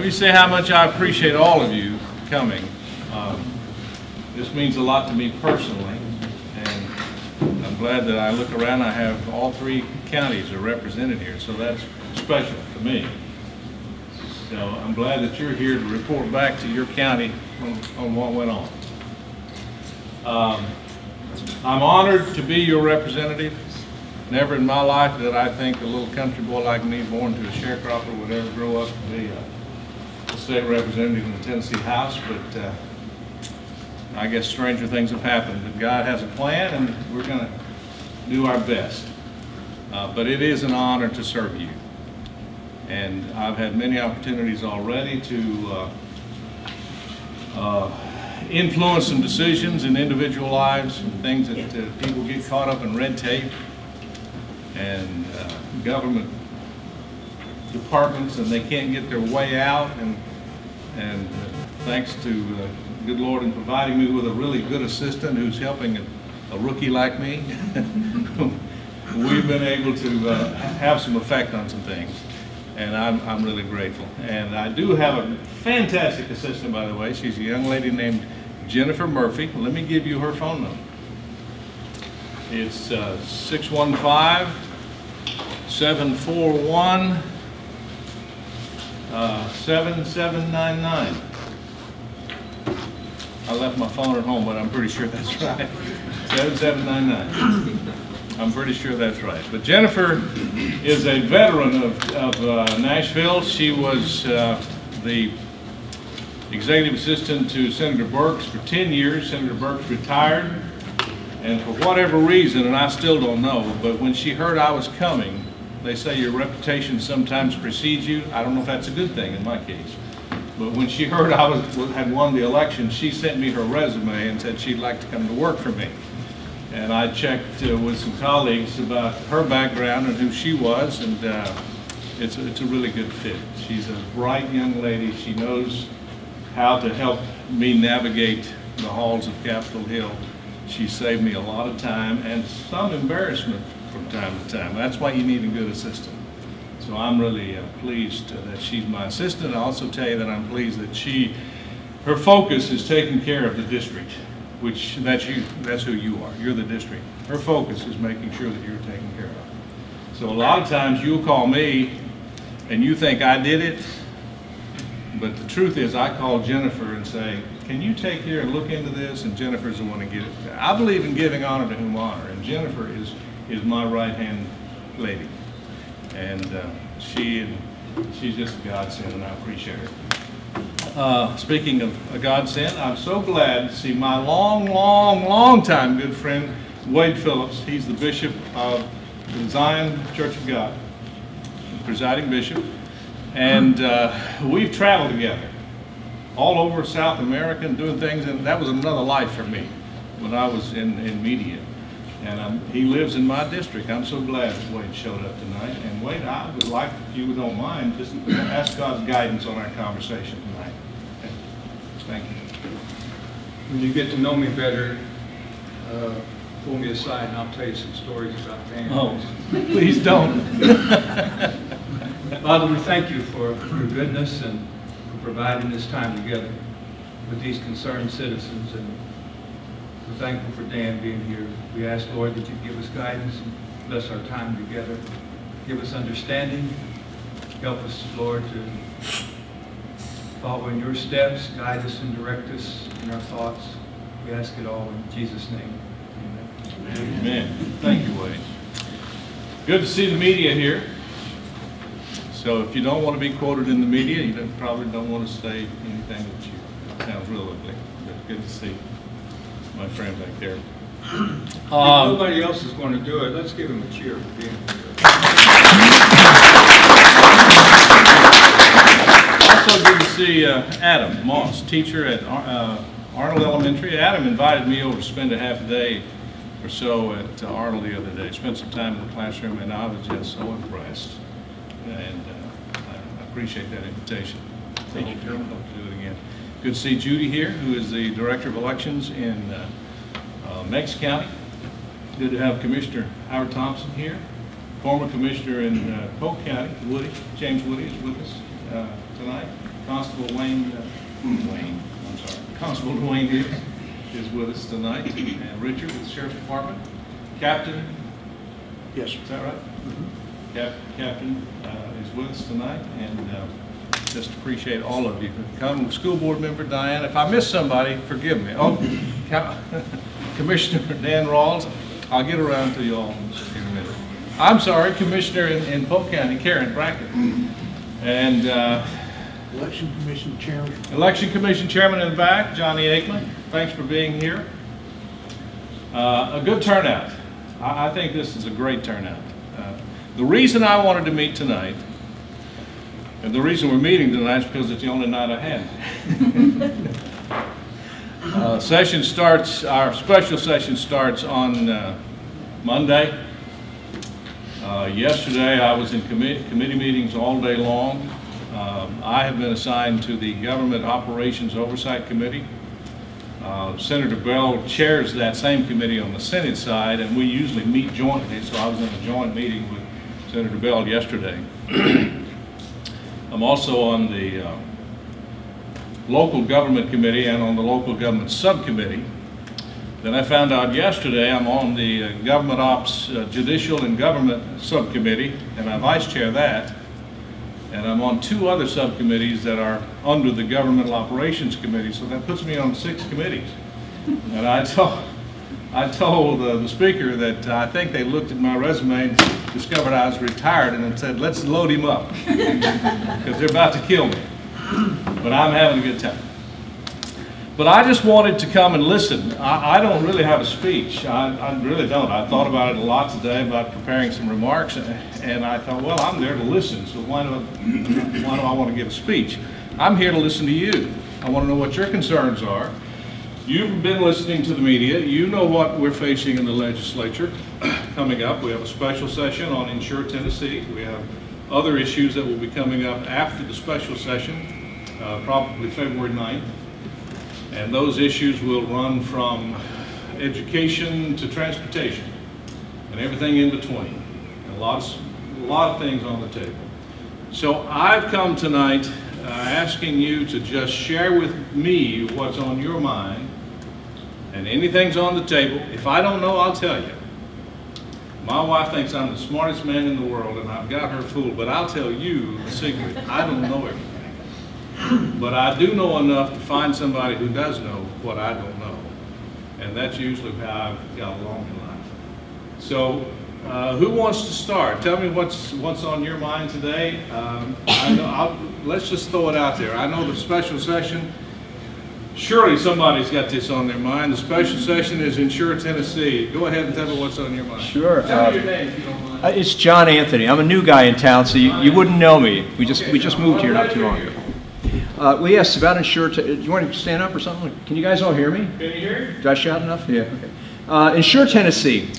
me say how much I appreciate all of you coming. This means a lot to me personally, and I'm glad that I look around, I have all 3 counties are represented here, so that's special to me. So I'm glad that you're here to report back to your county on what went on. I'm honored to be your representative. Never in my life did I think a little country boy like me, born to a sharecropper, would ever grow up to be a state representative in the Tennessee House, but I guess stranger things have happened. But God has a plan, and we're going to do our best. But it is an honor to serve you. And I've had many opportunities already to influence some decisions in individual lives, and things that people get caught up in red tape and government departments, and they can't get their way out. And thanks to good Lord in providing me with a really good assistant who's helping a rookie like me, we've been able to have some effect on some things. And I'm really grateful. And I do have a fantastic assistant, by the way. She's a young lady named Jennifer Murphy. Let me give you her phone number. It's 615-741-7799. I left my phone at home, but I'm pretty sure that's right. 7799. I'm pretty sure that's right. But Jennifer is a veteran of Nashville. She was the executive assistant to Senator Burks for 10 years. Senator Burks retired, and for whatever reason, and I still don't know, but when she heard I was coming, they say your reputation sometimes precedes you. I don't know if that's a good thing in my case. But when she heard I had won the election, she sent me her resume and said she'd like to come to work for me. And I checked with some colleagues about her background and who she was, and it's a really good fit. She's a bright young lady. She knows how to help me navigate the halls of Capitol Hill. She saved me a lot of time and some embarrassment from time to time. That's why you need a good assistant. So I'm really pleased that she's my assistant. I also tell you that I'm pleased that her focus is taking care of the district, which that's who you are. You're the district. Her focus is making sure that you're taken care of. So a lot of times you'll call me and you think I did it, but the truth is I call Jennifer and say, can you take care and look into this? And Jennifer's the one to get it. I believe in giving honor to whom honor, and Jennifer is my right-hand lady. And she's just a godsend, and I appreciate her. Speaking of a godsend, I'm so glad to see my long time good friend, Wade Phillips. He's the bishop of the Zion Church of God, the presiding bishop. And we've traveled together all over South America and doing things, and that was another life for me when I was in media. And he lives in my district. I'm so glad that Wade showed up tonight. And Wade, I would like, if you don't mind, just ask God's guidance on our conversation tonight. Okay. Thank you. When you get to know me better, pull me aside and I'll tell you some stories about families. Oh, please don't. Father, we thank you for your goodness and for providing this time together with these concerned citizens. And we're thankful for Dan being here. We ask, Lord, that you give us guidance and bless our time together. Give us understanding. Help us, Lord, to follow in your steps. Guide us and direct us in our thoughts. We ask it all in Jesus' name. Amen. Amen. Thank you, Wade. Good to see the media here. So if you don't want to be quoted in the media, you probably don't want to say anything that sounds real ugly. But good to see my friend back there. If nobody else is going to do it, let's give him a cheer for being here. Also good to see Adam Moss, teacher at Arnold Elementary. Adam invited me over to spend a half a day or so at Arnold the other day. Spent some time in the classroom, and I was just so impressed. And I appreciate that invitation. Thank you. Hope to do it again. Good to see Judy here, who is the Director of Elections in Meigs County. Good to have Commissioner Howard Thompson here. Former Commissioner in Polk County, James Woody is with us. tonight. Constable Constable Dwayne is with us tonight, and Richard with the Sheriff's Department. Captain? Yes. Is that right? Mm-hmm. Captain is with us tonight, and just appreciate all of you who come. School board member Diane, if I miss somebody, forgive me. Oh, Commissioner Dan Rawls, I'll get around to you all in a minute. I'm sorry, Commissioner in Polk County, Karen Brackett, and Election Commission Chairman. Election Commission Chairman in the back, Johnny Aikman. Thanks for being here. A good turnout. I think this is a great turnout. The reason I wanted to meet tonight, and the reason we're meeting tonight, is because it's the only night I had. Session starts, our special session starts on Monday. Yesterday I was in committee meetings all day long. I have been assigned to the Government Operations Oversight Committee. Senator Bell chairs that same committee on the Senate side, and we usually meet jointly, so I was in a joint meeting with Senator Bell yesterday. I'm also on the Local Government Committee and on the Local Government Subcommittee. Then I found out yesterday I'm on the Government Ops Judicial and Government Subcommittee, and I vice chair that. And I'm on 2 other subcommittees that are under the Governmental Operations Committee, so that puts me on 6 committees. And I told the speaker that I think they looked at my resume and discovered I was retired and said, let's load him up, because they're about to kill me. But I'm having a good time. But I just wanted to come and listen. I don't really have a speech. I really don't. I thought about it a lot today about preparing some remarks, and I thought, well, I'm there to listen, so why do I want to give a speech? I'm here to listen to you. I want to know what your concerns are. You've been listening to the media. You know what we're facing in the legislature coming up. We have a special session on Insure Tennessee. We have other issues that will be coming up after the special session, probably February 9th. And those issues will run from education to transportation and everything in between. And a lot of things on the table. So I've come tonight asking you to just share with me what's on your mind, and anything's on the table. If I don't know, I'll tell you. My wife thinks I'm the smartest man in the world, and I've got her fooled, but I'll tell you the secret. I don't know everything. But I do know enough to find somebody who does know what I don't know. And that's usually how I've got along in life. So who wants to start? Tell me what's on your mind today. Let's just throw it out there. I know the special session, surely somebody's got this on their mind. The special session is Insure Tennessee. Go ahead and tell me what's on your mind. Sure. Tell me your name if you don't mind. It's John Anthony. I'm a new guy in town, so you wouldn't know me. We just moved here not too long ago. Well, yes, about Insure. Do you want to stand up or something? Can you guys all hear me? Can you hear? Did I shout enough? Yeah. Okay. Insure Tennessee.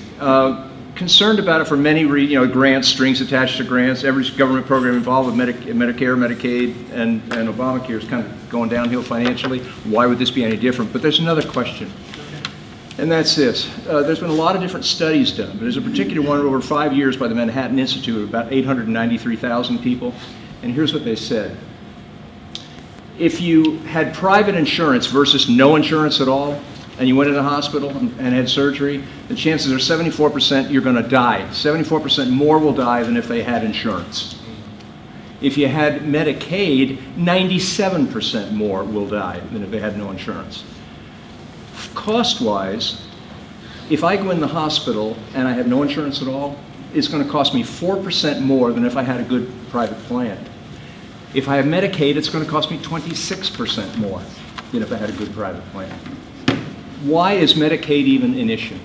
Concerned about it for many reasons. Grants, strings attached to grants. Every government program involved with Medicare, Medicaid, and Obamacare is kind of going downhill financially. Why would this be any different? But there's another question, and that's this. There's been a lot of different studies done, but there's a particular one over 5 years by the Manhattan Institute of about 893,000 people, and here's what they said. If you had private insurance versus no insurance at all, and you went into the hospital and had surgery, the chances are 74% you're going to die. 74% more will die than if they had insurance. If you had Medicaid, 97% more will die than if they had no insurance. Cost-wise, if I go in the hospital and I have no insurance at all, it's going to cost me 4% more than if I had a good private plan. If I have Medicaid, it's going to cost me 26% more than if I had a good private plan. Why is Medicaid even an issue?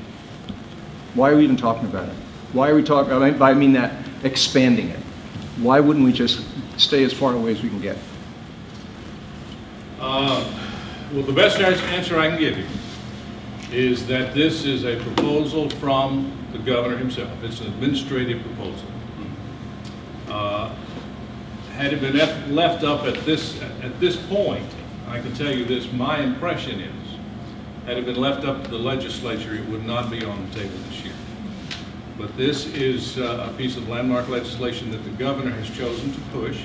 Why are we even talking about it? Why are we talking, I mean that, expanding it? Why wouldn't we just stay as far away as we can get? Well, the best answer I can give you is that this is a proposal from the governor himself. It's an administrative proposal. Had it been left up at this point, I can tell you this, my impression is, had it been left up to the legislature, it would not be on the table this year. But this is a piece of landmark legislation that the governor has chosen to push.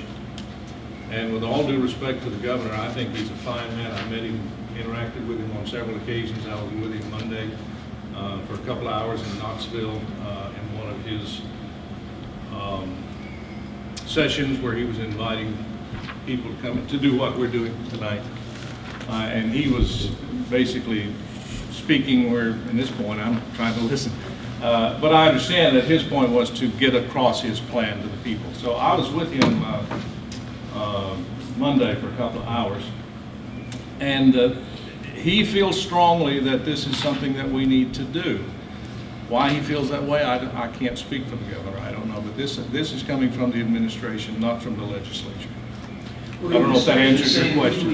And with all due respect to the governor, I think he's a fine man. I met him, interacted with him on several occasions. I was with him Monday for a couple of hours in Knoxville in one of his sessions where he was inviting people to come to do what we're doing tonight. And he was basically speaking where, in this point, I'm trying to listen. But I understand that his point was to get across his plan to the people. So I was with him Monday for a couple of hours, and he feels strongly that this is something that we need to do. Why he feels that way, I can't speak for the governor. I don't know, but this is coming from the administration, not from the legislature. Well, I don't know if that answers your question.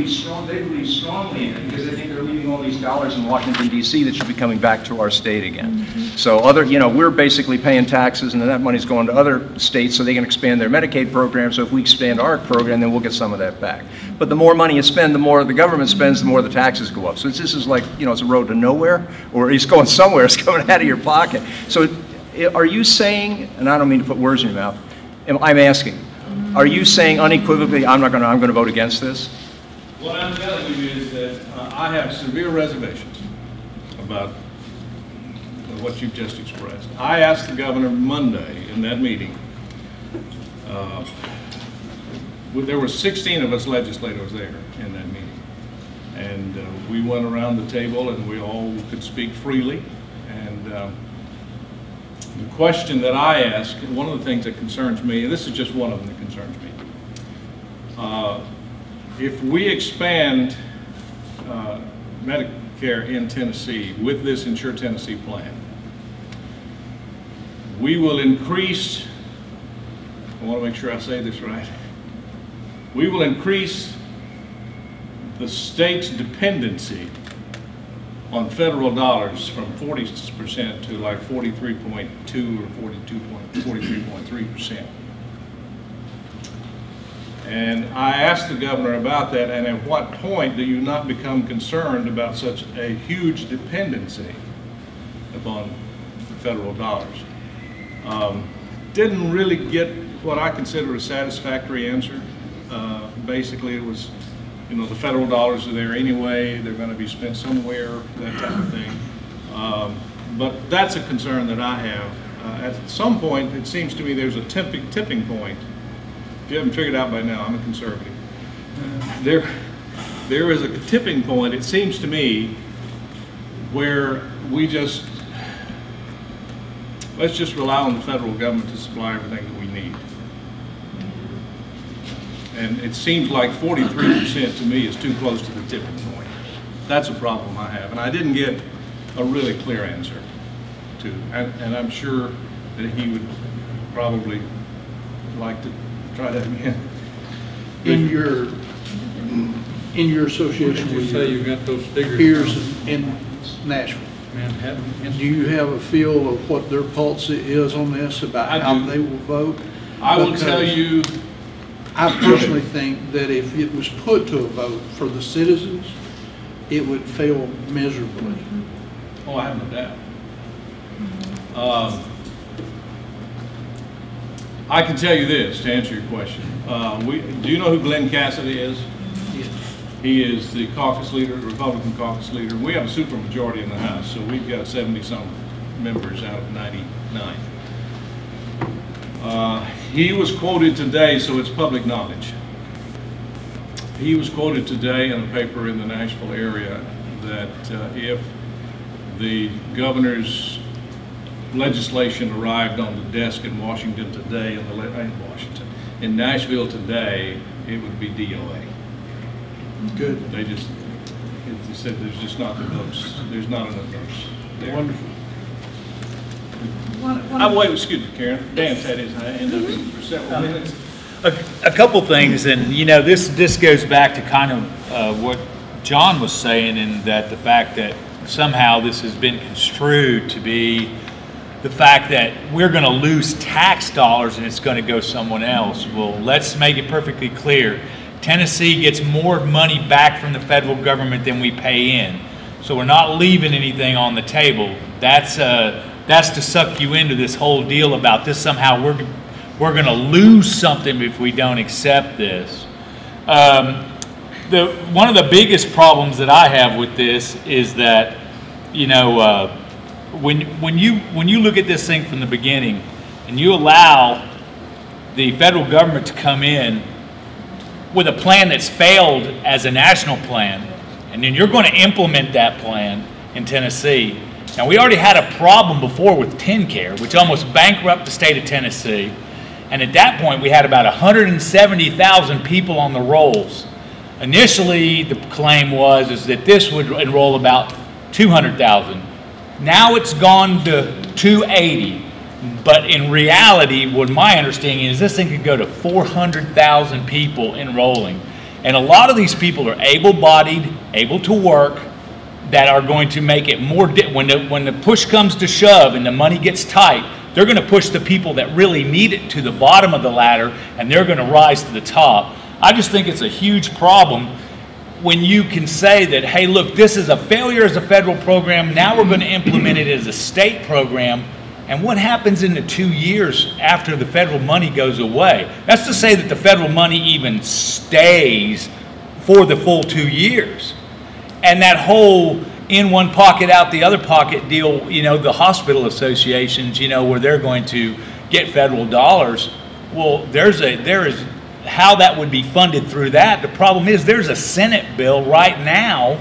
They believe strongly in it because they think they're leaving all these dollars in Washington, D.C. that should be coming back to our state again. So we're basically paying taxes, and then that money's going to other states so they can expand their Medicaid program. So if we expand our program, then we'll get some of that back. But the more money you spend, the more the government spends, the more the taxes go up. So this is like, it's a road to nowhere, or it's going somewhere. It's coming out of your pocket. So are you saying, and I don't mean to put words in your mouth, I'm asking, are you saying unequivocally, I'm going to vote against this? What I'm telling you is that I have severe reservations about what you've just expressed. I asked the governor Monday in that meeting. There were 16 of us legislators there in that meeting. And we went around the table and we all could speak freely. And the question that I ask, one of the things that concerns me, and this is just one of them that concerns me, if we expand Medicare in Tennessee with this Insure Tennessee plan, we will increase, I want to make sure I say this right, we will increase the state's dependency on federal dollars from 40% to like 43.2 or 43.3%. And I asked the governor about that, and at what point do you not become concerned about such a huge dependency upon the federal dollars? Didn't really get what I consider a satisfactory answer. Basically, it was, the federal dollars are there anyway, they're going to be spent somewhere, that type of thing. But that's a concern that I have. At some point, it seems to me there's a tipping point. If you haven't figured out by now, I'm a conservative. There is a tipping point, it seems to me, where let's just rely on the federal government to supply everything that we need. And it seems like 43% to me is too close to the tipping point. That's a problem I have, and I didn't get a really clear answer to, and I'm sure that he would probably like to try that again. In your association with you got those figures peers in Nashville, Manhattan. do you have a feel of what their pulse is on this, about how they will vote? I will tell you, I personally think that if it was put to a vote for the citizens, it would fail miserably. oh, I have no doubt. I can tell you this, to answer your question. Do you know who Glenn Cassidy is? Yes. He is the caucus leader, the Republican caucus leader. We have a supermajority in the House, so we've got 70-some members out of 99. He was quoted today, so it's public knowledge. He was quoted today in a paper in the Nashville area that if the governor's legislation arrived on the desk in Washington today, in Nashville today, it would be DOA. Good. They said there's just not the votes. There's not enough votes there. Wonderful. Wait, excuse me, Karen. Dan's had his hand up for several minutes. A couple things, and this goes back to kind of what John was saying, in that the fact that somehow this has been construed to be the fact that we're going to lose tax dollars and it's going to go someone else. Well, let's make it perfectly clear. Tennessee gets more money back from the federal government than we pay in. So we're not leaving anything on the table. That's to suck you into this whole deal about this somehow we're going to lose something if we don't accept this. One of the biggest problems that I have with this is that, you know, when you look at this thing from the beginning and you allow the federal government to come in with a plan that's failed as a national plan, and then you're going to implement that plan in Tennessee. Now, we already had a problem before with TennCare, which almost bankrupted the state of Tennessee. And at that point, we had about 170,000 people on the rolls. Initially, the claim was that this would enroll about 200,000. Now it's gone to 280. But in reality, what my understanding is, this thing could go to 400,000 people enrolling. And a lot of these people are able-bodied, able to work, that are going to make it more, when the push comes to shove and the money gets tight, they're going to push the people that really need it to the bottom of the ladder, and they're going to rise to the top. I just think it's a huge problem when you can say that, hey, look, this is a failure as a federal program. Now we're going to implement it as a state program. And what happens in the 2 years after the federal money goes away? That's to say that the federal money even stays for the full 2 years. And that whole in one pocket, out the other pocket deal, you know, the hospital associations, you know, where they're going to get federal dollars. Well, there is how that would be funded through that. The problem is there's a Senate bill right now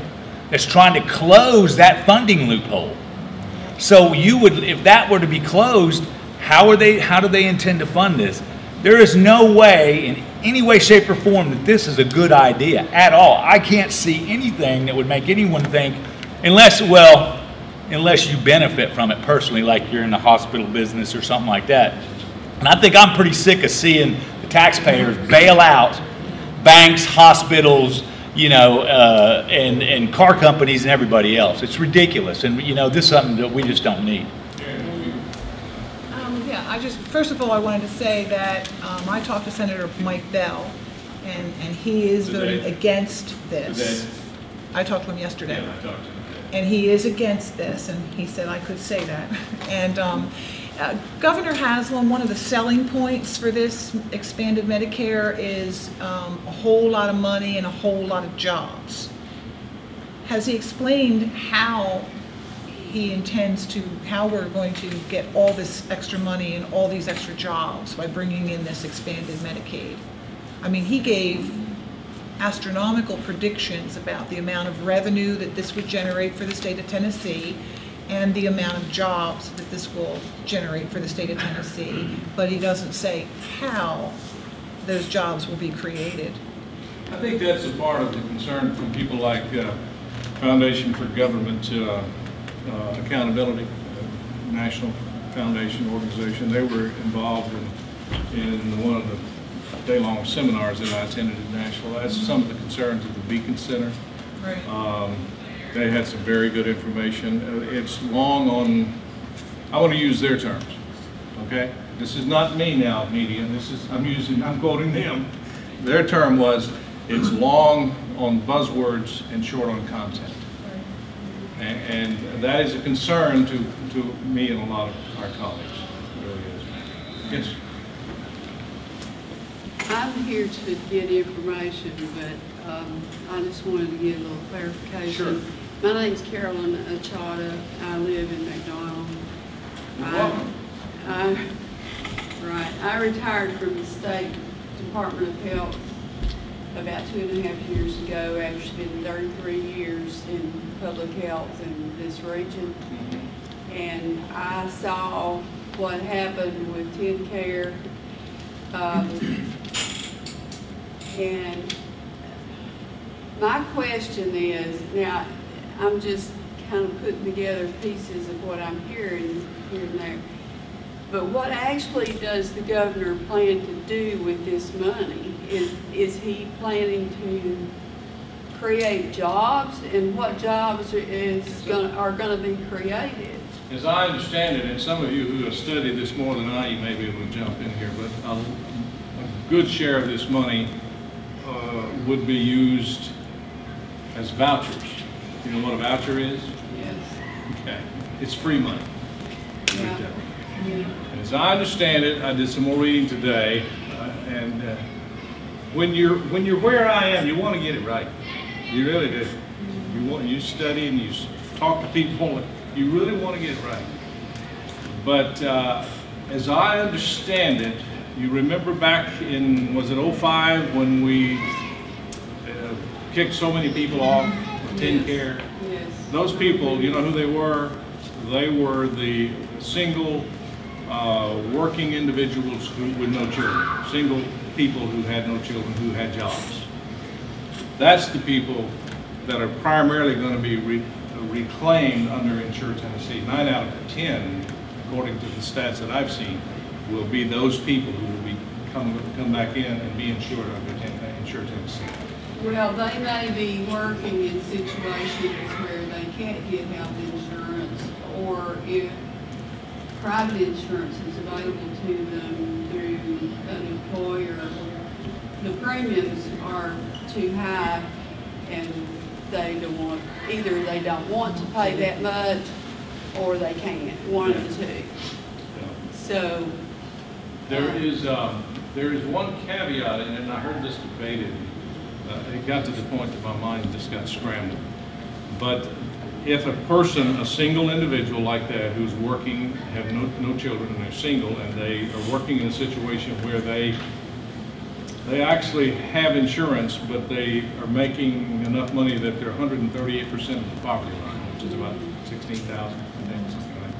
that's trying to close that funding loophole. So you would, if that were to be closed, how do they intend to fund this? There is no way, in any way, shape, or form, that this is a good idea at all. I can't see anything that would make anyone think, unless you benefit from it personally, like you're in the hospital business or something like that. And I think I'm pretty sick of seeing the taxpayers bail out banks, hospitals, you know, and car companies and everybody else. It's ridiculous, and you know, this is something that we just don't need. First of all, I wanted to say that I talked to Senator Mike Bell, and he is voting against this. Today? I talked to him yesterday. Yeah, I talked to him. And he is against this, and he said I could say that. And Governor Haslam, one of the selling points for this expanded Medicare is a whole lot of money and a whole lot of jobs. Has he explained how he intends to, how we're going to get all this extra money and all these extra jobs by bringing in this expanded Medicaid? I mean, he gave astronomical predictions about the amount of revenue that this would generate for the state of Tennessee and the amount of jobs that this will generate for the state of Tennessee, but he doesn't say how those jobs will be created. I think that's a part of the concern from people like Foundation for Government Accountability, National Foundation organization. They were involved in one of the day-long seminars that I attended in Nashville. That's some of the concerns of the Beacon Center. Right. They had some very good information. It's long on, I want to use their terms, okay? This is not me now, media. This is, I'm quoting them. Their term was, it's long on buzzwords and short on content. And that is a concern to me and a lot of our colleagues. It really is. Yes? I'm here to get information, but I just wanted to get a little clarification. Sure. My name's Carolyn Achata. I live in McDonald. You're welcome. I retired from the State Department of Health about 2.5 years ago after spending 33 years in public health in this region. Mm-hmm. And I saw what happened with TennCare. And my question is, now I'm just kind of putting together pieces of what I'm hearing here and there, but what actually does the governor plan to do with this money? Is he planning to create jobs, and what jobs are going to be created? As I understand it, and some of you who have studied this more than I, you may be able to jump in here, but a good share of this money would be used as vouchers. You know what a voucher is? Yes. Okay. It's free money. Yeah. And as I understand it, I did some more reading today, and when you're where I am, you want to get it right. You really do. You study and you talk to people. You really want to get it right. But as I understand it, you remember back in, was it 05 when we kicked so many people off of TennCare? Yes. Those people, you know who they were? They were the single working individuals with no children, single people who had no children, who had jobs. That's the people that are primarily going to be reclaimed under Insure Tennessee. 9 out of 10, according to the stats that I've seen, will be those people who will be come back in and be insured under Insure Tennessee. Well, they may be working in situations where they can't get health insurance, or if private insurance is available to them through an employer, the premiums are too high and they don't want, either they don't want to pay that much or they can't, one of the two. So there is one caveat in it, and I heard this debated. It got to the point that my mind just got scrambled. But if a person, a single individual like that, who's working, have no children, and they're single, and they are working in a situation where they actually have insurance, but they are making enough money that they're 138% of the poverty line, which is about $16,000 a day, something like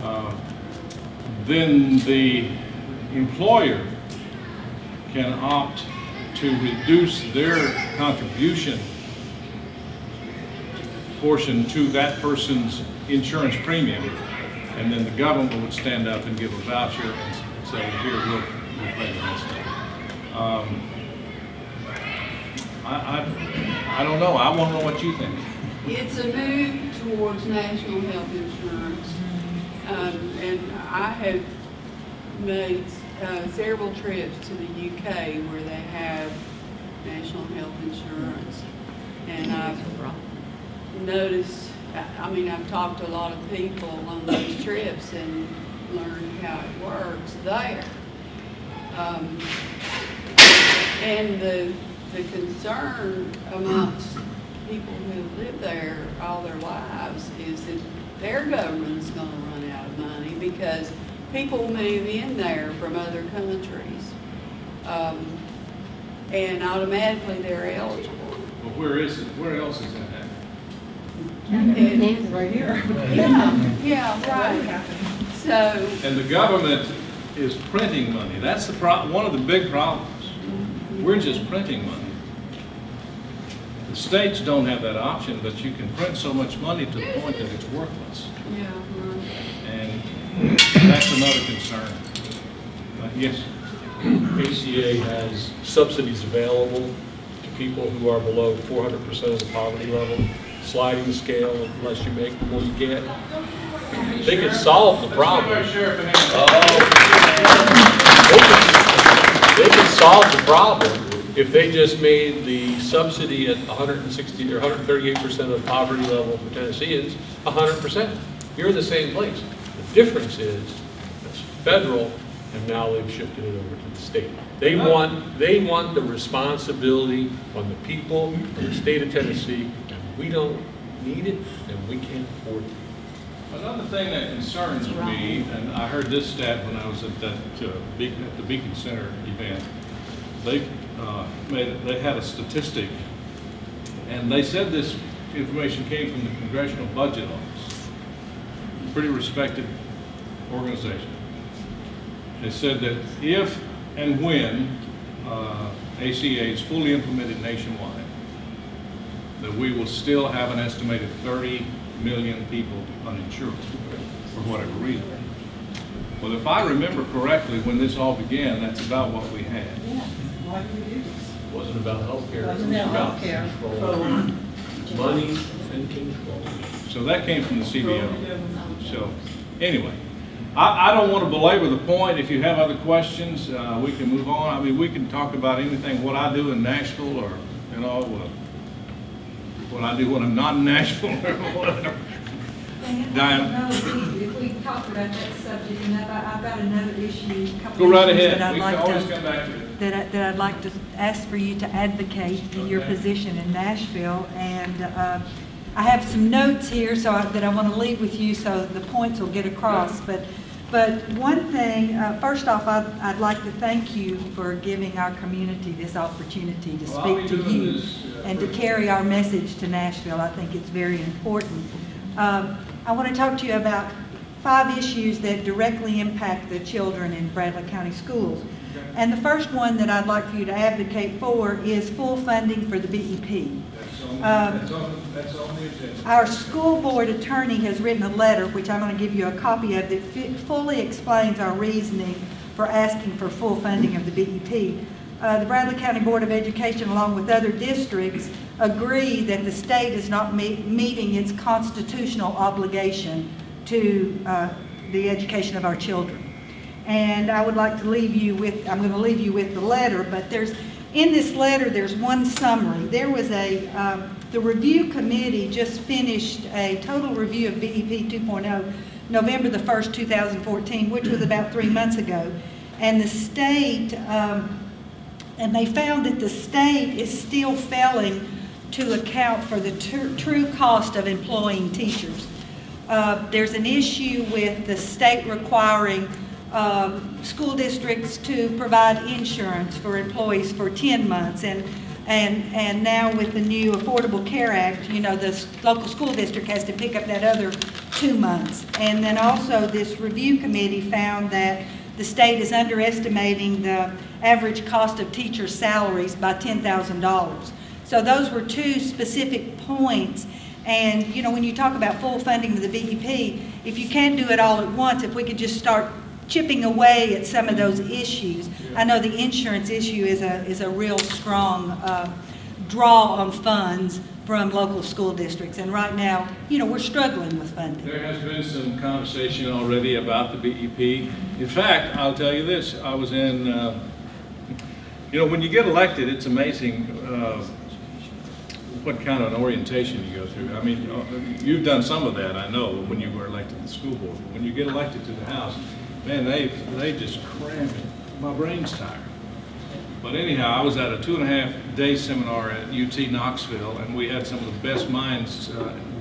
that. Then the employer can opt to reduce their contribution portion to that person's insurance premium, and then the government would stand up and give a voucher and say, here, we'll pay the rest of it. I don't know. I want to know what you think. it's a move towards national health insurance. And I have made several trips to the UK where they have national health insurance. And I've noticed, I mean, I've talked to a lot of people on those trips and learned how it works there. And the concern amongst people who live there all their lives is that their government's going to run out of money because people move in there from other countries. And automatically they're eligible. But where else is that And, Right here. yeah, right. So, and the government is printing money. That's the one of the big problems. We're just printing money. The states don't have that option, but you can print so much money to the point that it's worthless. yeah, right. And that's another concern. Yes? ACA has subsidies available to people who are below 400% of the poverty level, sliding scale, unless you make more you get. They could solve the problem. They could solve the problem if they just made the subsidy at 160 or 138% of the poverty level for Tennesseans 100%. You're in the same place. The difference is it's federal, and now they've shifted it over to the state. They want the responsibility on the people of the state of Tennessee, and we don't need it, and we can't afford it. Another thing that concerns me, and I heard this stat when I was at the Beacon Center event, they had a statistic, and they said this information came from the Congressional Budget Office, pretty respected organization. They said that if and when ACA is fully implemented nationwide, that we will still have an estimated 30 million people uninsured for whatever reason. Well, if I remember correctly, when this all began, that's about what we had. Yeah, why do we do this? It wasn't about health care. It was Wasn't about about healthcare. control. Money and control. So that came from the CBO. So anyway, I don't want to belabor the point. If you have other questions, we can move on. I mean, we can talk about anything, what I do in Nashville, or, you know, what I do when I'm not in Nashville, or whatever. Diana? If we talk about that subject, and I've got another issue. Go right ahead. We can always come back to it. that I'd like to ask for you to advocate in your position in Nashville. And I have some notes here that I want to leave with you so the points will get across. But one thing, first off, I'd like to thank you for giving our community this opportunity to speak to you and to carry our message to Nashville. I think it's very important. I want to talk to you about 5 issues that directly impact the children in Bradley County schools. And the first one that I'd like for you to advocate for is full funding for the BEP. That's on the agenda. Our school board attorney has written a letter, which I'm going to give you a copy of, that fully explains our reasoning for asking for full funding of the BEP. The Bradley County Board of Education, along with other districts, agree that the state is not meeting its constitutional obligation to the education of our children. And I would like to leave you with, I'm going to leave you with the letter, but in this letter, there's one summary. There was the review committee just finished a total review of BEP 2.0 November the 1st, 2014, which was about 3 months ago. And the state, and they found that the state is still failing to account for the true cost of employing teachers. There's an issue with the state requiring school districts to provide insurance for employees for 10 months. And now with the new Affordable Care Act, you know, the local school district has to pick up that other 2 months. And then also this review committee found that the state is underestimating the average cost of teacher salaries by $10,000. So those were 2 specific points. And, you know, when you talk about full funding of the BEP, if you can't do it all at once, if we could just start chipping away at some of those issues. I know the insurance issue is a real strong draw on funds from local school districts. And right now, you know, we're struggling with funding. There has been some conversation already about the BEP. In fact, I'll tell you this, I was in, you know, when you get elected, it's amazing what kind of an orientation you go through. I mean, you've done some of that, I know, when you were elected to the school board. When you get elected to the House, man, they just cram it. My brain's tired. But anyhow, I was at a 2.5-day seminar at UT Knoxville, and we had some of the best minds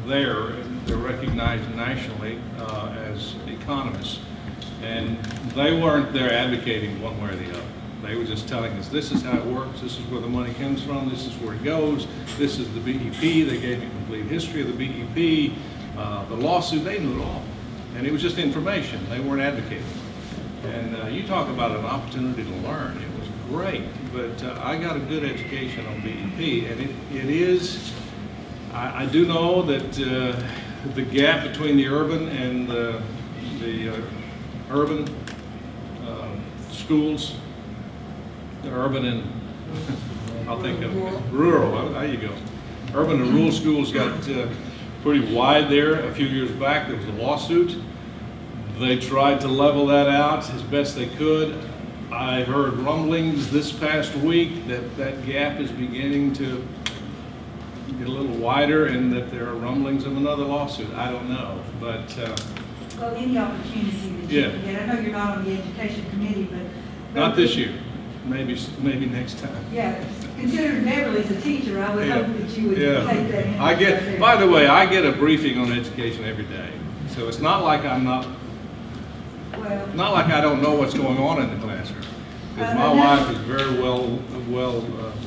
there. They're recognized nationally as economists. And they weren't there advocating one way or the other. They were just telling us, this is how it works, this is where the money comes from, this is where it goes, this is the BEP. They gave me a complete history of the BEP, the lawsuit, they knew it all. And it was just information, they weren't advocating. And you talk about an opportunity to learn, it was great. But I got a good education on BEP, and it is, I do know that the gap between the urban and the urban schools, the urban and, I'll think of rural, there you go. Urban and rural schools got pretty wide there a few years back. There was a lawsuit. They tried to level that out as best they could. I heard rumblings this past week that that gap is beginning to get a little wider and that there are rumblings of another lawsuit. I don't know, but... well, any opportunity that you can get. I know you're not on the education committee, but not this year. Maybe next time. Yeah, considering Beverly's a teacher, I would hope that you would take that in. By the way, I get a briefing on education every day. So it's not like I'm not like I don't know what's going on in the classroom. Because my wife is very well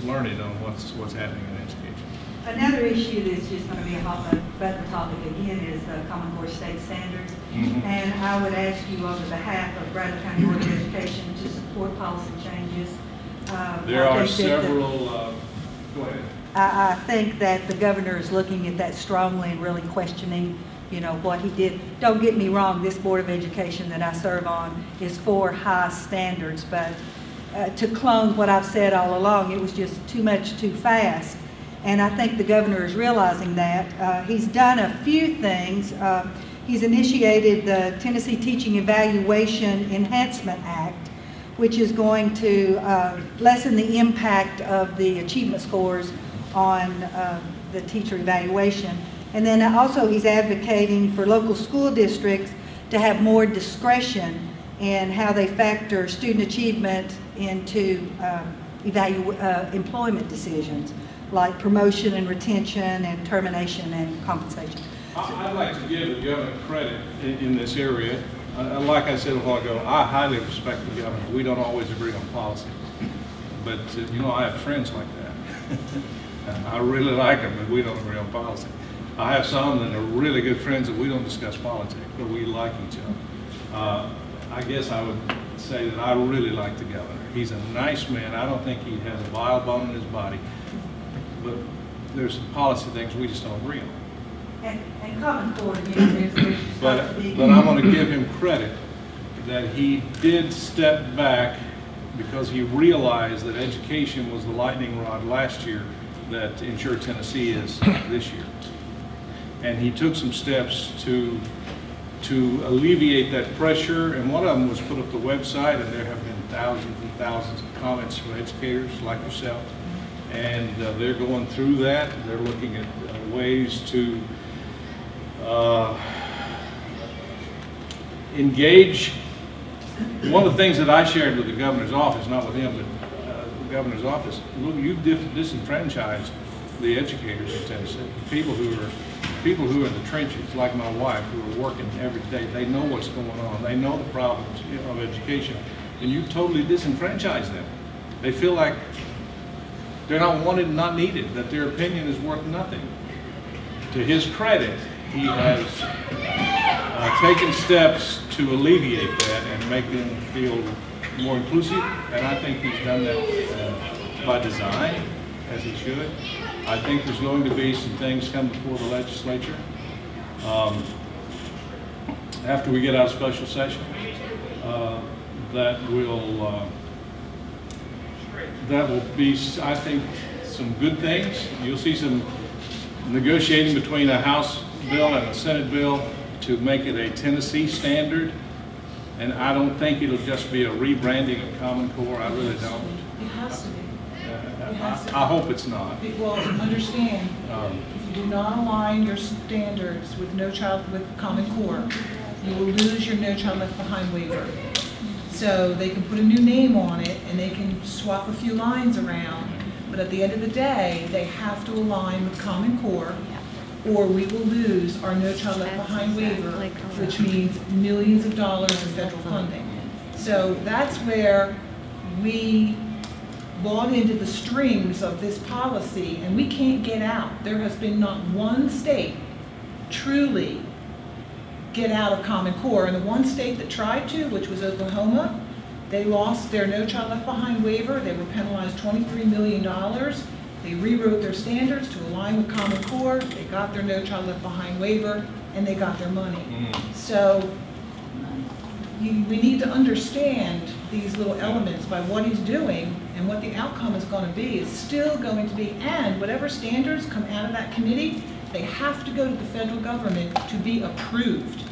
learned on what's happening in education. Another issue that's just going to be a hot button topic again is the Common Core State Standards. And I would ask you on behalf of Bradley County Board of Education to support policy changes. There are several, go ahead. I think that the governor is looking at that strongly and really questioning, you know, what he did. Don't get me wrong, this Board of Education that I serve on is for high standards, but to clone what I've said all along, it was just too much too fast. And I think the governor is realizing that. He's done a few things. He's initiated the Tennessee Teaching Evaluation Enhancement Act, which is going to lessen the impact of the achievement scores on the teacher evaluation. And then also he's advocating for local school districts to have more discretion in how they factor student achievement into employment decisions, like promotion and retention and termination and compensation. I'd like to give the governor credit in this area. Like I said a while ago, I highly respect the governor. We don't always agree on policy. But, you know, I have friends like that. I really like them, but we don't agree on policy. I have some that are really good friends that we don't discuss politics, but we like each other. I guess I would say that I really like the governor. He's a nice man. I don't think he has a vile bone in his body. But there's some policy things we just don't agree on. And Common Core, again, there's But I'm going to give him credit that he did step back because he realized that education was the lightning rod last year that Insure Tennessee is this year. And he took some steps to alleviate that pressure, and one of them was put up the website, and there have been thousands and thousands of comments from educators like yourself, and they're going through that. They're looking at ways to engage. One of the things that I shared with the governor's office, not with him, but the governor's office, look, you've disenfranchised the educators in Tennessee, people who are in the trenches, like my wife, who are working every day. They know what's going on. They know the problems of education, and you totally disenfranchise them. They feel like they're not wanted and not needed, that their opinion is worth nothing. To his credit, he has taken steps to alleviate that and make them feel more inclusive, and I think he's done that by design, as he should. I think there's going to be some things come before the legislature after we get out of special session that will be, I think, some good things. You'll see some negotiating between a House bill and a Senate bill to make it a Tennessee standard, and I don't think it'll just be a rebranding of Common Core. I really don't. It has to be. I hope it's not. Well, understand, if you do not align your standards with with Common Core, you will lose your No Child Left Behind waiver. So they can put a new name on it and they can swap a few lines around, but at the end of the day, they have to align with Common Core, or we will lose our No Child Left Behind waiver, which means millions of dollars in federal funding. So that's where we bought into the strings of this policy, and we can't get out. There has been not one state truly get out of Common Core, and the one state that tried to, which was Oklahoma, they lost their No Child Left Behind waiver. They were penalized $23 million. They rewrote their standards to align with Common Core. They got their No Child Left Behind waiver, and they got their money. So we need to understand these little elements by what he's doing, and what the outcome is going to be is still going to be, and whatever standards come out of that committee, they have to go to the federal government to be approved.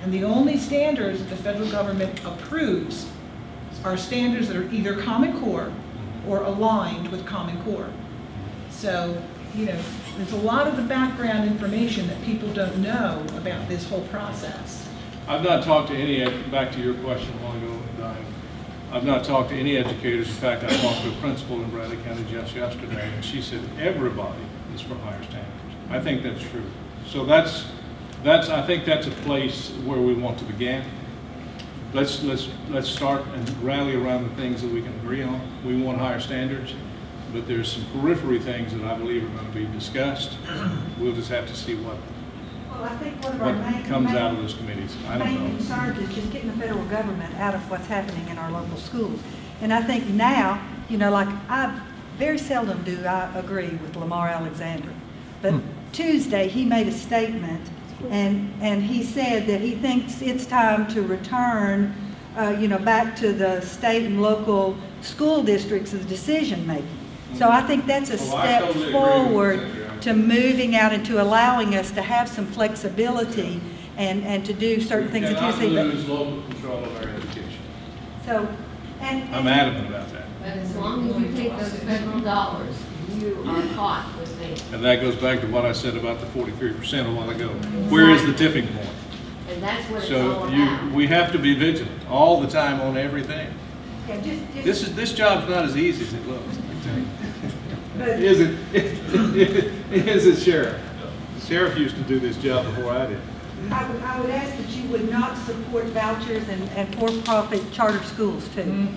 And the only standards that the federal government approves are standards that are either Common Core or aligned with Common Core. So, you know, there's a lot of the background information that people don't know about this whole process. I've not talked to any, back to your question a while ago, Diane. I've not talked to any educators. In fact, I talked to a principal in Bradley County just yesterday, and she said everybody is for higher standards. I think that's true. So I think that's a place where we want to begin. Let's start and rally around the things that we can agree on. We want higher standards, but there's some periphery things that I believe are going to be discussed. We'll just have to see what I think one of our comes out of those committees. I don't know. Main concerns is just getting the federal government out of what's happening in our local schools. And I think now, you know, like very seldom do I agree with Lamar Alexander. But Tuesday he made a statement, and he said that he thinks it's time to return, you know, back to the state and local school districts of decision making. So I think that's a step forward to moving out and to allowing us to have some flexibility and to do certain things in Tennessee. We lose local control of our education. So, and I'm adamant about that. But as long as you take those federal dollars, you are caught with me. And that goes back to what I said about the 43% a while ago. Where is the tipping point? And that's what it's all about. So we have to be vigilant all the time on everything. Yeah, just. This job's not as easy as it looks, I tell you. But- It isn't sheriff. The sheriff used to do this job before I did. I would ask that you would not support vouchers and for-profit charter schools too.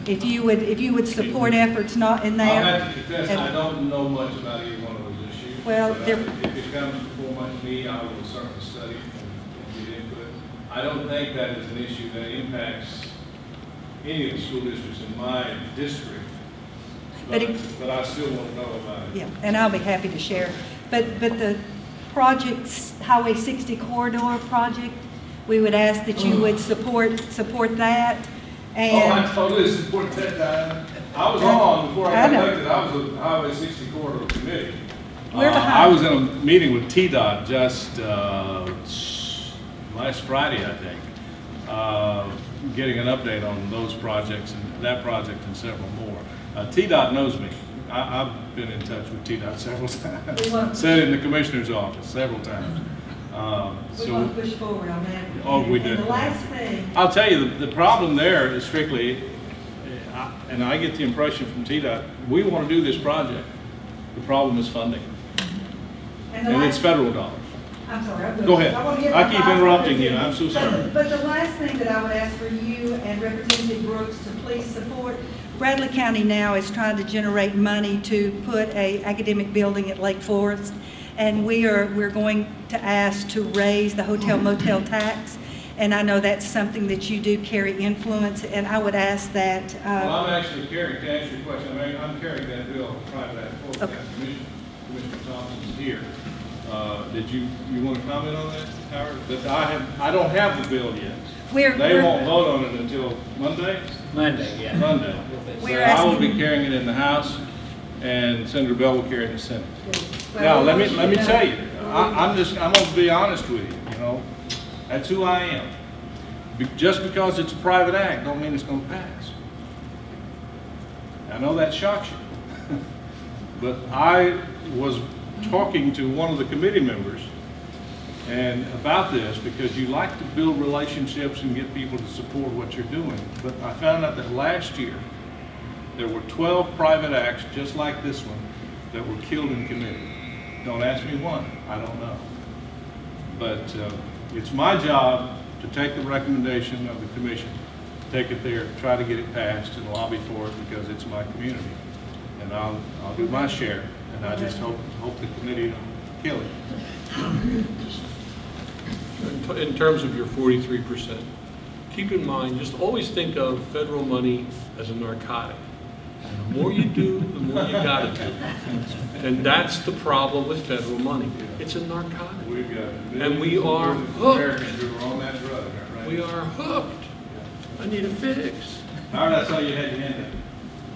If you would support efforts not in there. I'll have to confess, I don't know much about either one of those issues. Well, but, if it comes before me, I will certainly study and get input. I don't think that is an issue that impacts any of the school districts in my district. But I still want to know about it. Yeah, and I'll be happy to share. But the projects, Highway 60 corridor project, we would ask that you would support that. And I totally support that, Diane. I was on, before I got elected, I was on the Highway 60 corridor committee. We're behind. I was in a meeting with TDOT just last Friday, I think, getting an update on those projects, and that project and several more. TDOT knows me. I've been in touch with TDOT several times. Said in the commissioner's office several times. We want to push forward on that. Oh, we did. And the last thing. I'll tell you, the problem there is strictly, and I get the impression from TDOT, we want to do this project. The problem is funding. And it's federal dollars. I'm sorry. Go ahead. I keep interrupting you. I'm so sorry. But the last thing that I would ask for you and Representative Brooks to please support, Bradley County now is trying to generate money to put an academic building at Lake Forest, and we're going to ask to raise the hotel motel tax. And I know that's something that you do carry influence, and I would ask that. Well, I'm actually carrying, to answer your question, I'm carrying that bill on private act. Okay. Commissioner Thompson's here. Did you want to comment on that, Howard? But I don't have the bill yet. They won't vote on it until Monday? Monday, yeah. Monday. So I will be carrying it in the House, and Senator Bell will carry it in the Senate. Now, let me tell you, I'm going to be honest with you, you know. That's who I am. Just because it's a private act don't mean it's going to pass. I know that shocks you. But I was talking to one of the committee members and about this, because you like to build relationships and get people to support what you're doing. But I found out that last year there were 12 private acts just like this one that were killed in committee. Don't ask me why, I don't know. But it's my job to take the recommendation of the commission, take it there, try to get it passed and lobby for it because it's my community. And I'll do my share, and I just hope the committee don't kill it. In terms of your 43%, keep in mind, just always think of federal money as a narcotic. The more you do, the more you gotta do. And that's the problem with federal money. It's a narcotic. And we are hooked. On that drug, right? We are hooked. I need a fix. All right, I saw you had your hand up.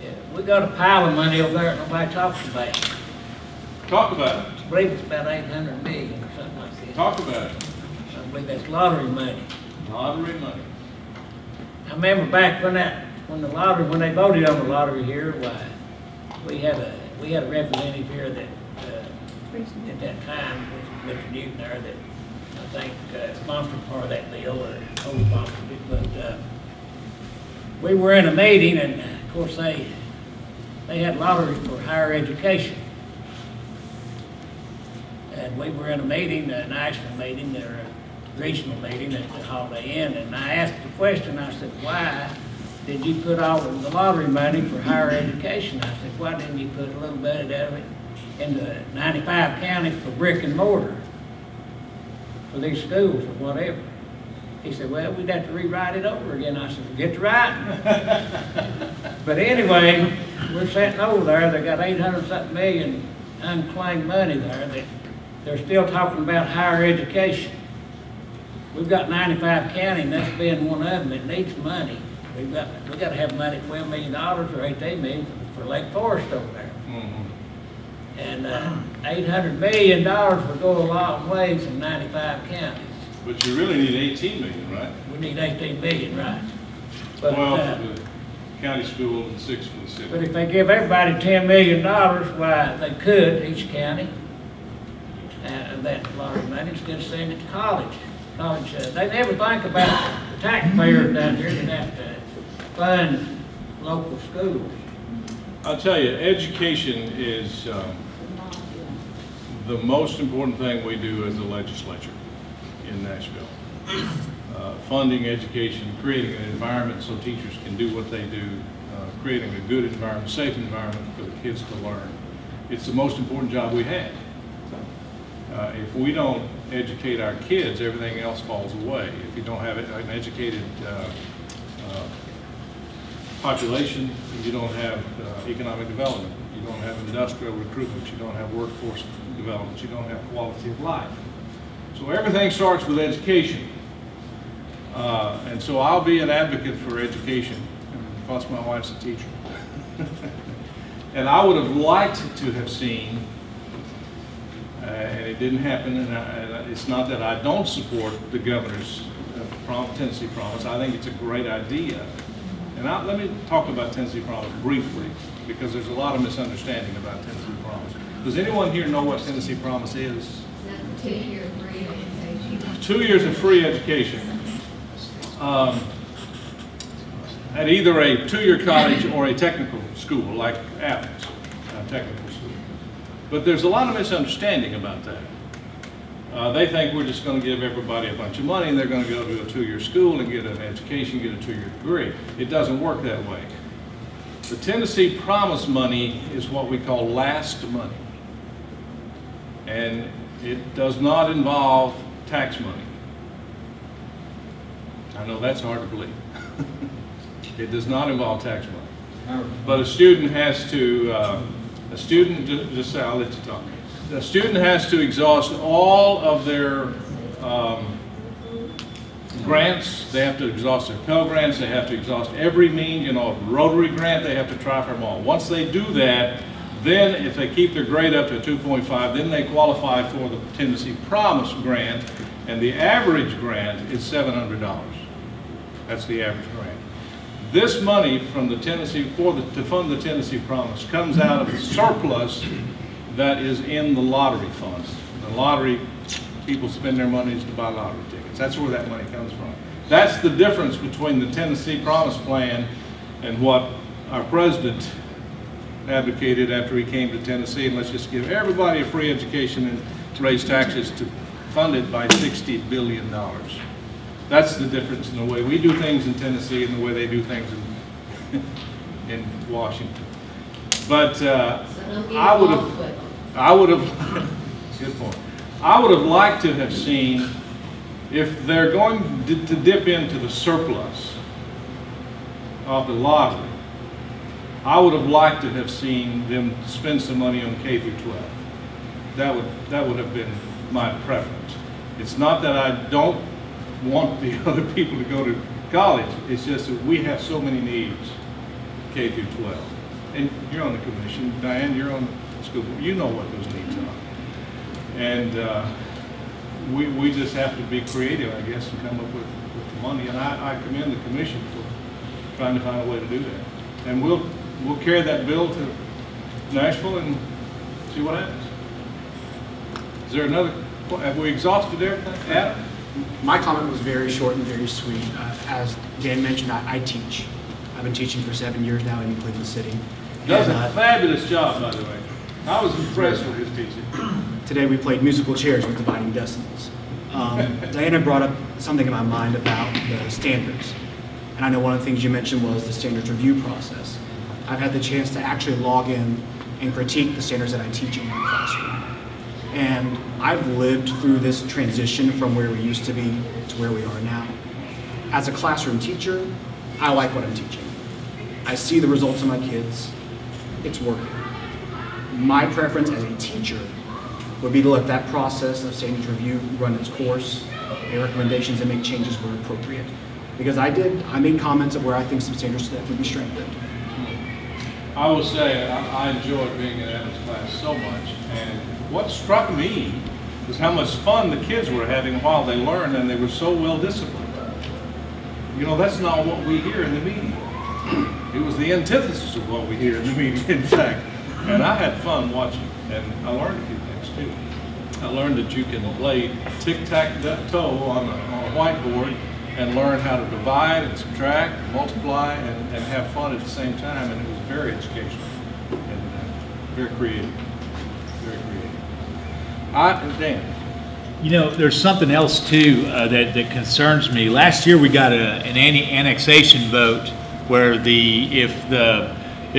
Yeah, we got a pile of money over there that nobody talks about. Talk about it. I believe it's about 800 million or something like that. Talk about it. I believe that's lottery money. Lottery money. I remember back when they voted on the lottery here, why, we had a representative here that, at that time, was Mr. Newton there, that I think sponsored part of that bill, or co-sponsored it, but we were in a meeting, and of course they had lottery for higher education. And we were in a meeting, a national meeting, or a regional meeting at the Holiday Inn, and I asked the question, I said, why did you put all of the lottery money for higher education? I said, why didn't you put a little bit of it into 95 counties for brick and mortar for these schools or whatever? He said, well, we'd have to rewrite it over again. I said, get to writing. But anyway, we're sitting over there, they got 800-something million unclaimed money there that they're still talking about higher education. We've got 95 counties, and that's being one of them that needs money. We got to have money, $12 million or $18 million for Lake Forest over there. Mm-hmm. And $800 million would go a long ways in 95 counties. But you really need 18 million, right? We need 18 million, right? But, 12 for the county school and 6 for the city. But if they give everybody $10 million, why, they could, each county, that lottery money, instead of sending it to college. They never think about the taxpayers down here that have to fund local schools. I'll tell you, education is the most important thing we do as a legislature in Nashville. Funding education, creating an environment so teachers can do what they do, creating a good environment, safe environment for the kids to learn. It's the most important job we have. If we don't educate our kids, everything else falls away. If you don't have an educated population, you don't have economic development, you don't have industrial recruitment, you don't have workforce development, you don't have quality of life. So everything starts with education. And so I'll be an advocate for education, plus my wife's a teacher. And I would have liked to have seen, and it didn't happen, and it's not that I don't support the governor's Tennessee Promise. I think it's a great idea. And let me talk about Tennessee Promise briefly, because there's a lot of misunderstanding about Tennessee Promise. Does anyone here know what Tennessee Promise is? 2-year free education. 2 years of free education. At either a 2-year college or a technical school, like Athens, technical school. But there's a lot of misunderstanding about that. They think we're just going to give everybody a bunch of money and they're going to go to a 2-year school and get an education, get a 2-year degree. It doesn't work that way. The Tennessee Promise money is what we call last money. And it does not involve tax money. I know that's hard to believe. It does not involve tax money. But a student has to, I'll let you talk. A student has to exhaust all of their grants. They have to exhaust their Pell Grants. They have to exhaust every means, Rotary grant, they have to try for them all. Once they do that, then if they keep their grade up to 2.5, then they qualify for the Tennessee Promise grant, and the average grant is $700. That's the average grant. This money from the Tennessee, to fund the Tennessee Promise comes out of the surplus that is in the lottery fund. The lottery, people spend their monies to buy lottery tickets. That's where that money comes from. That's the difference between the Tennessee Promise plan and what our president advocated after he came to Tennessee, and let's just give everybody a free education and raise taxes to fund it by $60 billion. That's the difference in the way we do things in Tennessee and the way they do things in Washington. But I would have, good point. I would have liked to have seen, if they're going to dip into the surplus of the lottery, I would have liked to have seen them spend some money on K through 12. That would have been my preference. It's not that I don't want the other people to go to college. It's just that we have so many needs, K through 12. And you're on the commission, Diane, you're on the school board. You know what those needs are. And we just have to be creative, I guess, and come up with the money. And I commend the commission for trying to find a way to do that. And we'll carry that bill to Nashville and see what happens. Is there another, have we exhausted everything? Adam? My comment was very short and very sweet. As Dan mentioned, I teach. I've been teaching for 7 years now in Cleveland City. Does a fabulous job, by the way. I was impressed with his teaching. Today we played musical chairs with dividing decimals. Diana brought up something in my mind about the standards. And I know one of the things you mentioned was the standards review process. I've had the chance to actually log in and critique the standards that I teach in my classroom. And I've lived through this transition from where we used to be to where we are now. As a classroom teacher, I like what I'm teaching. I see the results of my kids. It's working. My preference as a teacher would be to let that process of standards review run its course, make recommendations and make changes where appropriate. Because I made comments of where I think some standards could be strengthened. I will say I enjoyed being in Adam's class so much, and what struck me was how much fun the kids were having while they learned, and they were so well disciplined. That's not what we hear in the media. It was the antithesis of what we hear in the media, in fact. And I had fun watching, and I learned a few things too. I learned that you can play tic-tac-toe on a whiteboard and learn how to divide and subtract, and multiply, and have fun at the same time, and it was very educational and very creative. Very creative. Dan. You know, there's something else too that concerns me. Last year we got an anti-annexation vote where if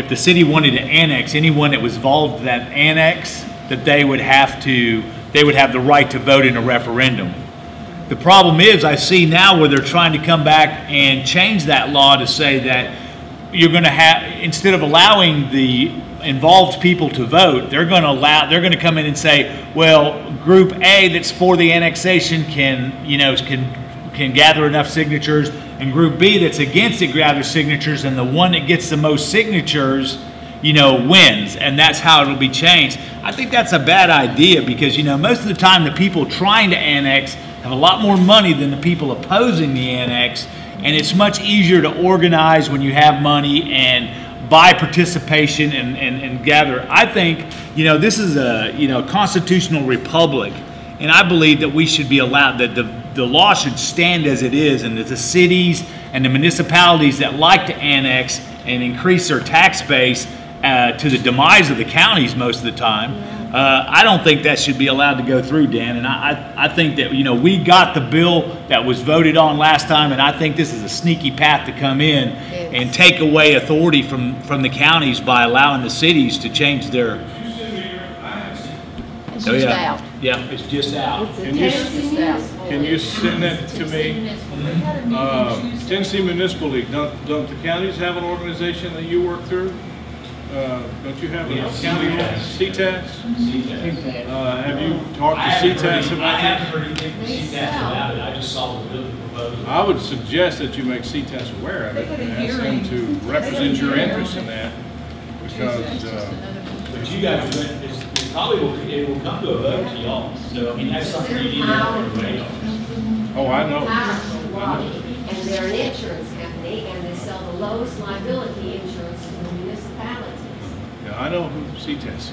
the city wanted to annex anyone that was involved in that annex, that they would have the right to vote in a referendum. The problem is, I see now where they're trying to come back and change that law to say that you're going to have, instead of allowing the involved people to vote, they're going to come in and say, well, Group A that's for the annexation can gather enough signatures, and Group B that's against it gathers signatures, and the one that gets the most signatures, wins, and that's how it'll be changed. I think that's a bad idea because, most of the time the people trying to annex have a lot more money than the people opposing the annex, and it's much easier to organize when you have money and buy participation and gather. I think, this is a, constitutional republic, and I believe that we should be allowed, that the law should stand as it is, and that the cities and the municipalities that like to annex and increase their tax base to the demise of the counties most of the time, I don't think that should be allowed to go through, Dan. And I think that, we got the bill that was voted on last time, and I think this is a sneaky path to come in and take away authority from the counties by allowing the cities to change their... It's just out. Yeah, it's just out. Can you send that to me? Tennessee Municipal League, don't the counties have an organization that you work through? Don't you have a county CTAS? Have you talked to CTAS about it? I haven't heard anything from CTAS about it. I just saw the bill proposal. I would suggest that you make CTAS aware of it and ask them to represent your interests in that, because but you guys, it probably it will come to a vote to y'all. So I mean, that's something you need to know. Oh, I know. And they're an insurance company, and they sell the lowest liability insurance to the municipalities. Yeah, I know who CTAS is.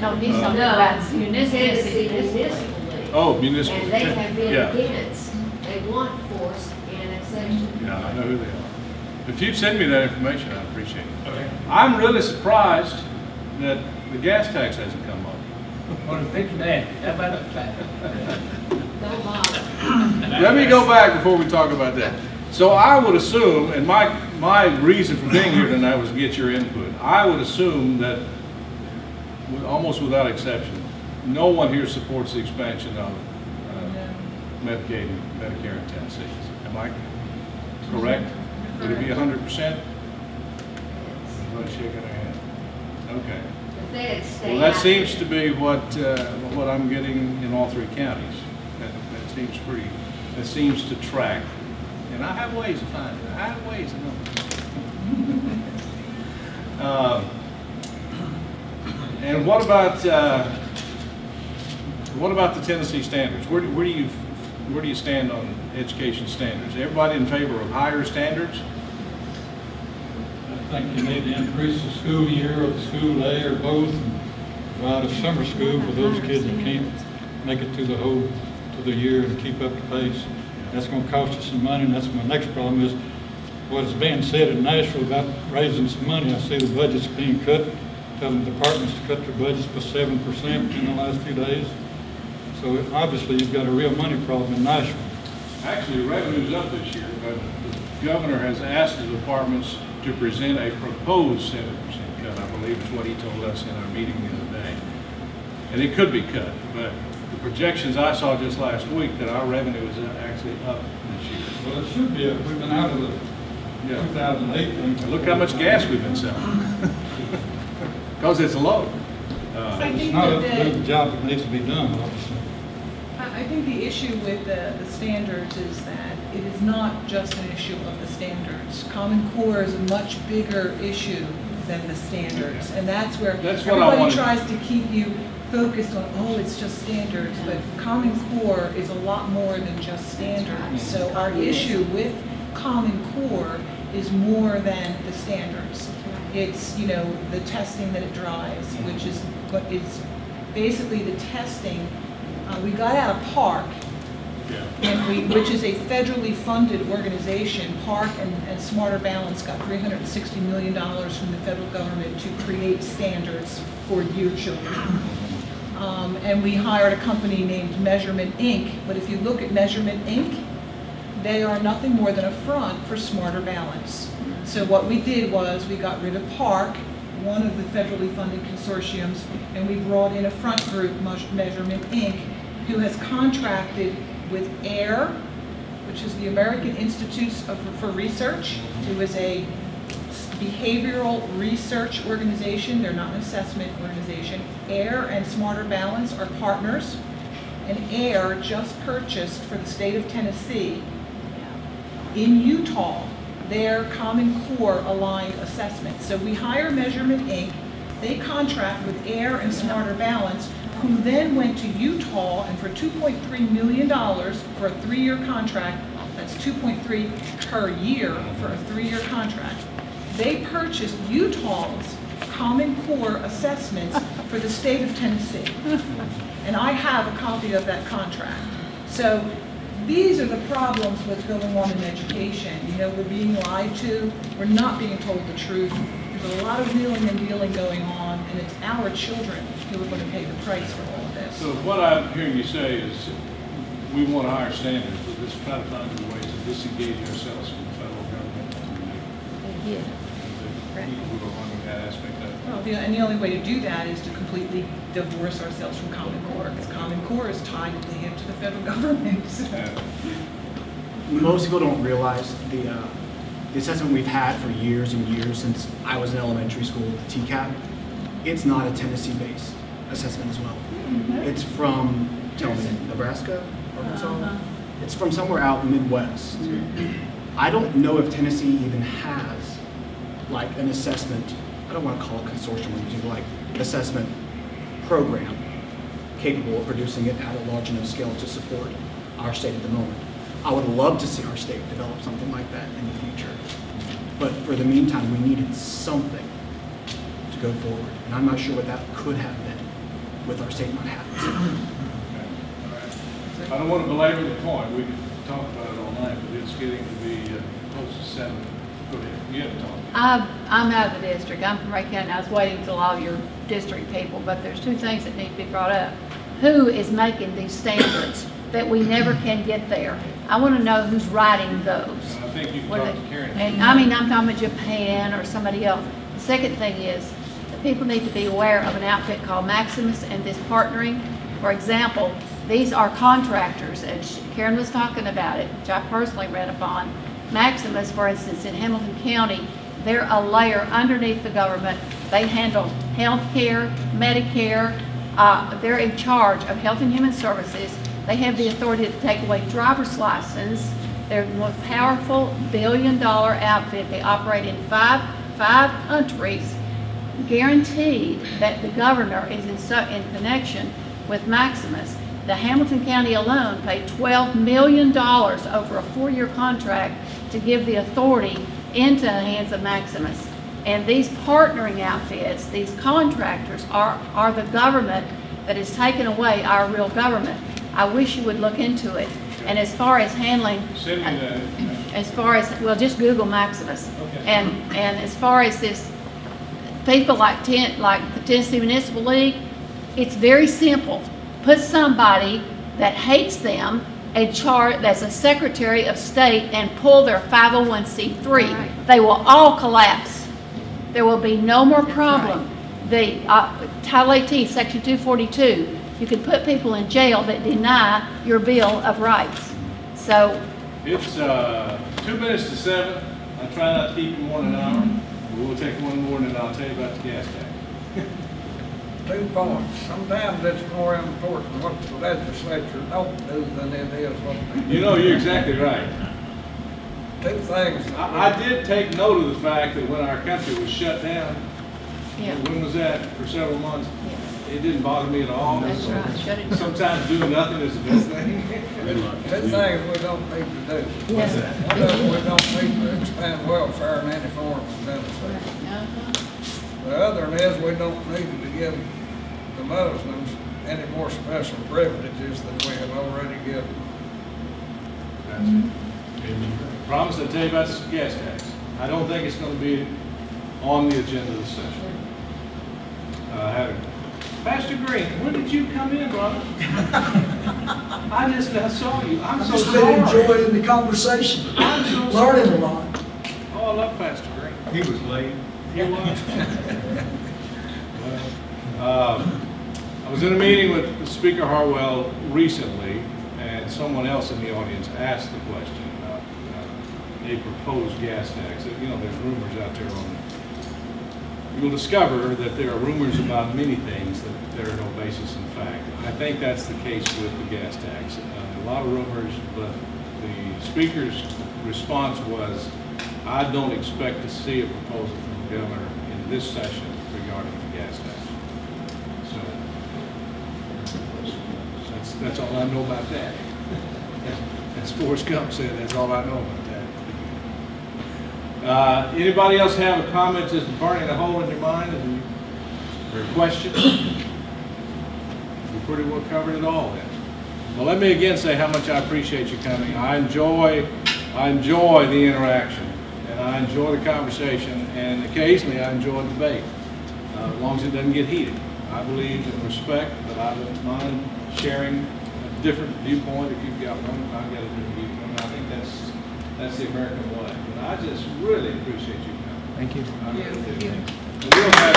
No, he's talking about municipal. Oh, municipal. And they have been against. They want forced annexation. Yeah, I know who they are. If you'd send me that information, I'd appreciate it. Okay. I'm really surprised that the gas tax hasn't come up. Want to fix that? How about that? Don't bother. Let me go back before we talk about that. So I would assume, and my reason for being here tonight was to get your input. I would assume that, almost without exception, no one here supports the expansion of Medicaid and Medicare in Tennessee. Am I correct? Would it be 100%? Everybody's shaking their head. Okay. Well, that seems to be what I'm getting in all three counties. That seems to track. And I have ways of finding it. I have ways of knowing. And what about the Tennessee standards? Where do you stand on education standards? Everybody in favor of higher standards? I think you need to increase the school year or the school day or both, and provide a summer school for those kids that can't make it to the year and keep up the pace. That's going to cost you some money, and that's my next problem is what is being said in Nashville about raising some money. I see the budget's being cut, telling departments to cut their budgets by 7% in the last few days. So obviously you've got a real money problem in Nashville. Actually, revenue's up this year, but the governor has asked the departments to present a proposed 7% cut, I believe is what he told us in our meeting the other day. And it could be cut, but the projections I saw just last week that our revenue is actually up this year. Well, it should be up. We've been out of the 2008 thing. Look how much gas we've been selling. Because it's low. It's not a good job that needs to be done, obviously. I think the issue with the standards is that it is not just an issue of the standards. Common Core is a much bigger issue than the standards. And that's where everybody tries to keep you focused on, oh, it's just standards, but Common Core is a lot more than just standards. So our issue with Common Core is more than the standards. It's, the testing that it drives, which is what is basically the testing. We got out of PARC which is a federally funded organization. Park and Smarter Balance got $360 million from the federal government to create standards for your children. And we hired a company named Measurement Inc. But if you look at Measurement Inc., they are nothing more than a front for Smarter Balance. So what we did was we got rid of Park, one of the federally funded consortiums, and we brought in a front group, Measurement Inc., who has contracted with AIR, which is the American Institutes for Research, who is a behavioral research organization. They're not an assessment organization. AIR and Smarter Balance are partners, and AIR just purchased for the state of Tennessee in Utah their Common Core aligned assessment. So we hire Measurement Inc. They contract with AIR and Smarter Balance, who then went to Utah and for $2.3 million for a 3-year contract, that's $2.3 per year for a 3-year contract, they purchased Utah's Common Core assessments for the state of Tennessee. And I have a copy of that contract. So these are the problems with going on in education. You know, we're being lied to, we're not being told the truth. There's a lot of wheeling and dealing going on, and it's our children who are going to pay the price for all of this. So what I'm hearing you say is we want higher standards, but let's try to find a way to disengage ourselves from the federal government. Yeah. People are under that aspect of it. Well, and the only way to do that is to completely divorce ourselves from Common Core, because Common Core is tied to the hip to the federal government. Most people don't realize the assessment we've had for years and years since I was in elementary school, the TCAP, it's not a Tennessee-based assessment as well. It's from, tell me, Nebraska, Arkansas? It's from somewhere out Midwest. I don't know if Tennessee even has like an assessment, I don't want to call it consortium, like assessment program capable of producing it at a large enough scale to support our state at the moment. I would love to see our state develop something like that in the future. But for the meantime, we needed something to go forward. And I'm not sure what that could have been with our state not having something. I don't want to belabor the point. We could talk about it all night, but it's getting to be close to 7. Go ahead. You have to talk. I'm out of the district. I'm from Ray County. I was waiting until all your district people, but there's 2 things that need to be brought up. Who is making these standards that we never can get there? I want to know who's writing those. I think you can talk to Karen. And I mean, I'm talking about Japan or somebody else. The second thing is that people need to be aware of an outfit called Maximus and this partnering. For example, these are contractors, and Karen was talking about it, which I personally read upon. Maximus, for instance, in Hamilton County, they're a layer underneath the government. They handle health care, Medicare. They're in charge of Health and Human Services. They have the authority to take away driver's license. They're the most powerful billion-dollar outfit. They operate in five countries, guaranteed that the governor is in connection with Maximus. The Hamilton County alone paid $12 million over a 4-year contract to give the authority into the hands of Maximus. And these partnering outfits, these contractors, are the government that has taken away our real government. I wish you would look into it. And as far as handling, as far as, well, just Google Maximus. Okay. And as far as this, people like the Tennessee Municipal League, it's very simple. Put somebody that hates them in charge, that's a Secretary of State, and pull their 501c3. Right. They will all collapse. There will be no more problem. Right. The Title 18, Section 242, you can put people in jail that deny your Bill of Rights. So it's 2 minutes to 7. I try not to keep you more than an hour. We'll take one more, and then I'll tell you about the gas tank. 2 points. Sometimes it's more important what the legislature don't do than it is what they do. You know, you're exactly right. 2 things. I did take note of the fact that when our country was shut down, when was that? For several months. It didn't bother me at all. That's right. Shut it down. Sometimes doing nothing is the best thing. 2 things we don't need to do. What's that? One of them, we don't need to expand welfare in any form in Tennessee. The other is we don't need to give the Muslims any more special privileges than we have already given. Promise to tell you about the gas tax. I don't think it's going to be on the agenda this session. Pastor Green, when did you come in, brother? I just now saw you. I'm so sorry. I've just been enjoying the conversation. I'm so learning sorry. a lot. Oh, I love Pastor Green. He was late. He was. I was in a meeting with Speaker Howell recently, and someone else in the audience asked the question about a proposed gas tax. You know, there's rumors out there on. You'll discover that there are rumors about many things that there are no basis in fact. I think that's the case with the gas tax. A lot of rumors, but the Speaker's response was, I don't expect to see a proposal from the governor in this session regarding the gas tax. So that's all I know about that. As Forrest Gump said, that's all I know about that. Anybody else have a comment just burning a hole in your mind or a question? We pretty well covered it all then. Well, let me again say how much I appreciate you coming. I enjoy the interaction, and I enjoy the conversation, and occasionally I enjoy the debate, as long as it doesn't get heated. I believe in respect, but I don't mind sharing a different viewpoint. If you've got one, I've got a different viewpoint. I think that's the American way. But I just really appreciate you coming. Thank you. Thank you. We'll have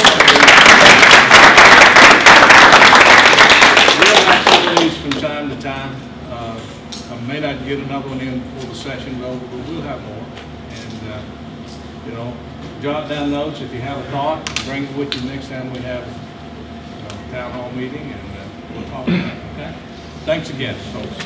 some of these from time to time. I may not get another one in before the session's over, but we'll have more. And, you know, jot down notes if you have a thought, bring it with you next time we have a town hall meeting, and we'll talk about it, okay? Thanks again, folks.